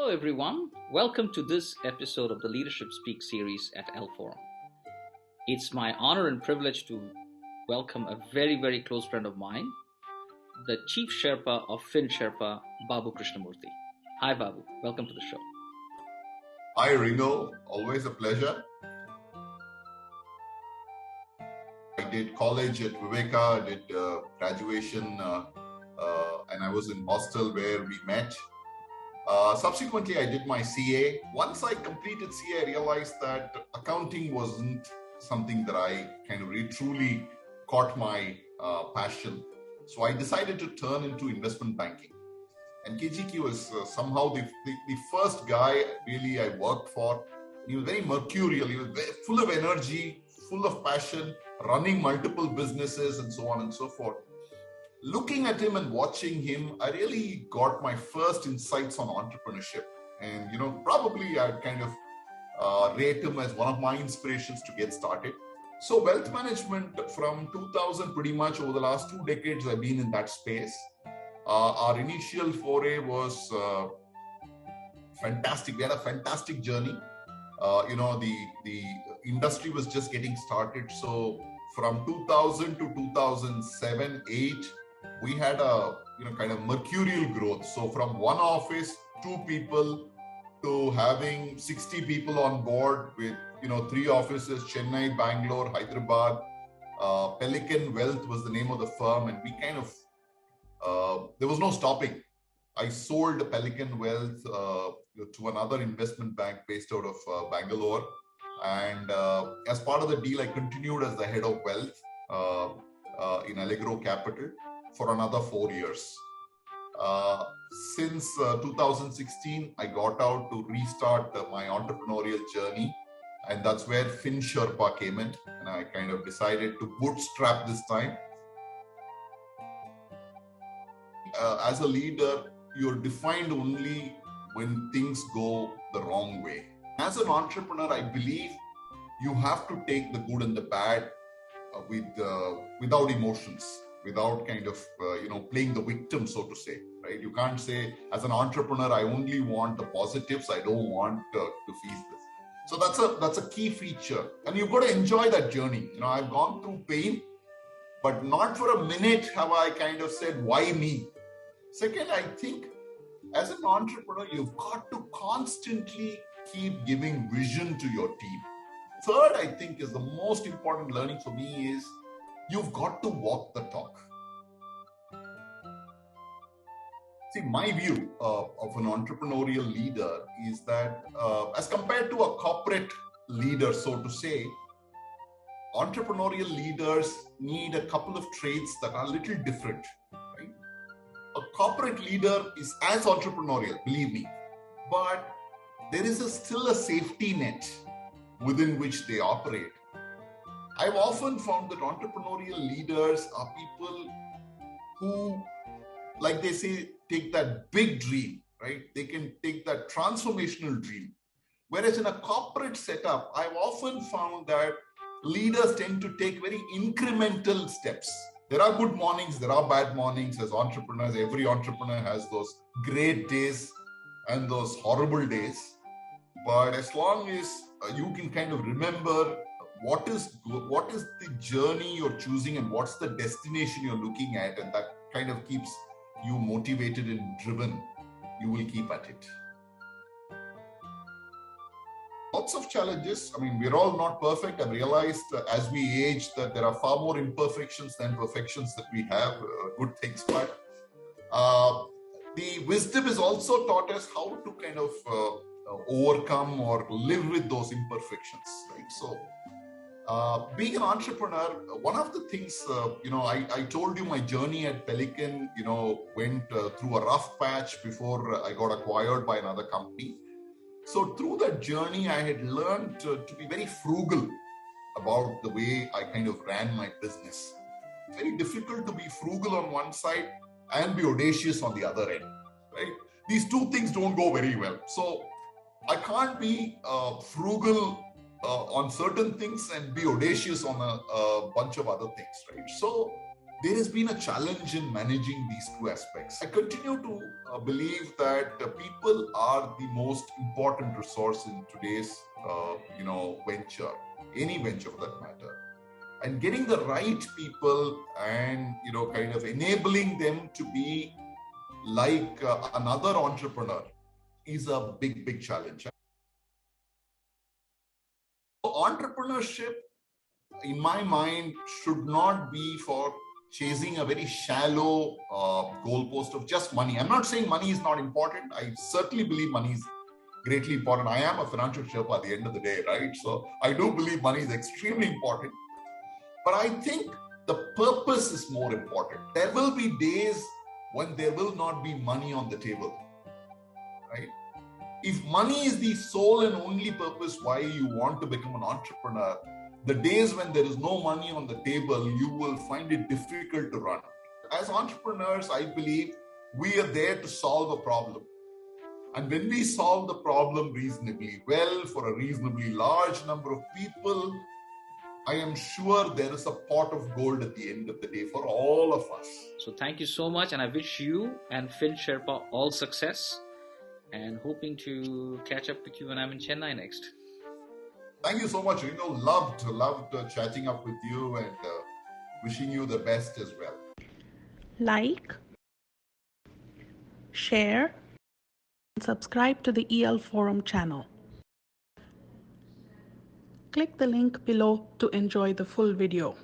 Hello, everyone. Welcome to this episode of the Leadership Speak series at L Forum. It's my honor and privilege to welcome a very, very close friend of mine, the Chief Sherpa of Finsherpa, Babu Krishnamoorthy. Hi, Babu. Welcome to the show. Hi, Ringo. Always a pleasure. I did college at Viveka, I did graduation, and I was in hostel where we met. Subsequently, I did my CA. Once I completed CA, I realized that accounting wasn't something that I kind of really truly caught my passion. So I decided to turn into investment banking. And KGK was somehow the first guy really I worked for. He was very mercurial. He was very full of energy, full of passion, running multiple businesses and so on and so forth. Looking at him and watching him, I really got my first insights on entrepreneurship. And, probably I'd kind of rate him as one of my inspirations to get started. So wealth management from 2000, pretty much over the last 2 decades, I've been in that space. Our initial foray was fantastic. We had a fantastic journey. The industry was just getting started. So from 2000 to 2007, 8, we had a kind of mercurial growth. So from one office, 2 people, to having 60 people on board with 3 offices: Chennai, Bangalore, Hyderabad. Pelican Wealth was the name of the firm, and we kind of there was no stopping. I sold Pelican Wealth to another investment bank based out of Bangalore. And as part of the deal, I continued as the head of wealth in Allegro Capital for another 4 years. Since 2016, I got out to restart my entrepreneurial journey. And that's where Finsherpa came in. And I kind of decided to bootstrap this time. As a leader, you're defined only when things go the wrong way. As an entrepreneur, I believe you have to take the good and the bad without emotions, without kind of playing the victim, so to say. Right? You can't say, as an entrepreneur, I only want the positives. I don't want to feast this. So that's a key feature, and you've got to enjoy that journey. I've gone through pain, but not for a minute have I kind of said, why me? Second, I think as an entrepreneur, you've got to constantly keep giving vision to your team. Third, I think is the most important learning for me is you've got to walk the talk. See, my view of an entrepreneurial leader is that as compared to a corporate leader, so to say, entrepreneurial leaders need a couple of traits that are a little different. Right? A corporate leader is as entrepreneurial, believe me, but there is still a safety net within which they operate. I've often found that entrepreneurial leaders are people who, like they say, take that big dream, right? They can take that transformational dream. Whereas in a corporate setup, I've often found that leaders tend to take very incremental steps. There are good mornings, there are bad mornings. As entrepreneurs, every entrepreneur has those great days and those horrible days. But as long as you can kind of remember what is the journey you're choosing and what's the destination you're looking at, and that kind of keeps you motivated and driven, you will keep at it. Lots of challenges. I mean, we're all not perfect. I've realized as we age that there are far more imperfections than perfections that we have, good things. But the wisdom has also taught us how to kind of overcome or live with those imperfections, right? So being an entrepreneur, one of the things, I told you my journey at Pelican, went through a rough patch before I got acquired by another company. So through that journey, I had learned to be very frugal about the way I kind of ran my business. It's very difficult to be frugal on one side and be audacious on the other end, right? These two things don't go very well. So I can't be frugal on certain things and be audacious on a bunch of other things, right? So there has been a challenge in managing these two aspects. I continue to believe that people are the most important resource in today's, venture, any venture for that matter. And getting the right people and, kind of enabling them to be like another entrepreneur is a big, big challenge. Entrepreneurship, in my mind, should not be for chasing a very shallow goalpost of just money. I'm not saying money is not important. I certainly believe money is greatly important. I am a financial Sherpa at the end of the day, right? So I do believe money is extremely important. But I think the purpose is more important. There will be days when there will not be money on the table, right? If money is the sole and only purpose why you want to become an entrepreneur, the days when there is no money on the table, you will find it difficult to run. As entrepreneurs, I believe we are there to solve a problem. And when we solve the problem reasonably well for a reasonably large number of people, I am sure there is a pot of gold at the end of the day for all of us. So thank you so much, and I wish you and Finsherpa all success, and hoping to catch up with you when I'm in Chennai next. Thank you so much. Loved chatting up with you, and wishing you the best as well. Like, share, and subscribe to the EL Forum channel. Click the link below to enjoy the full video.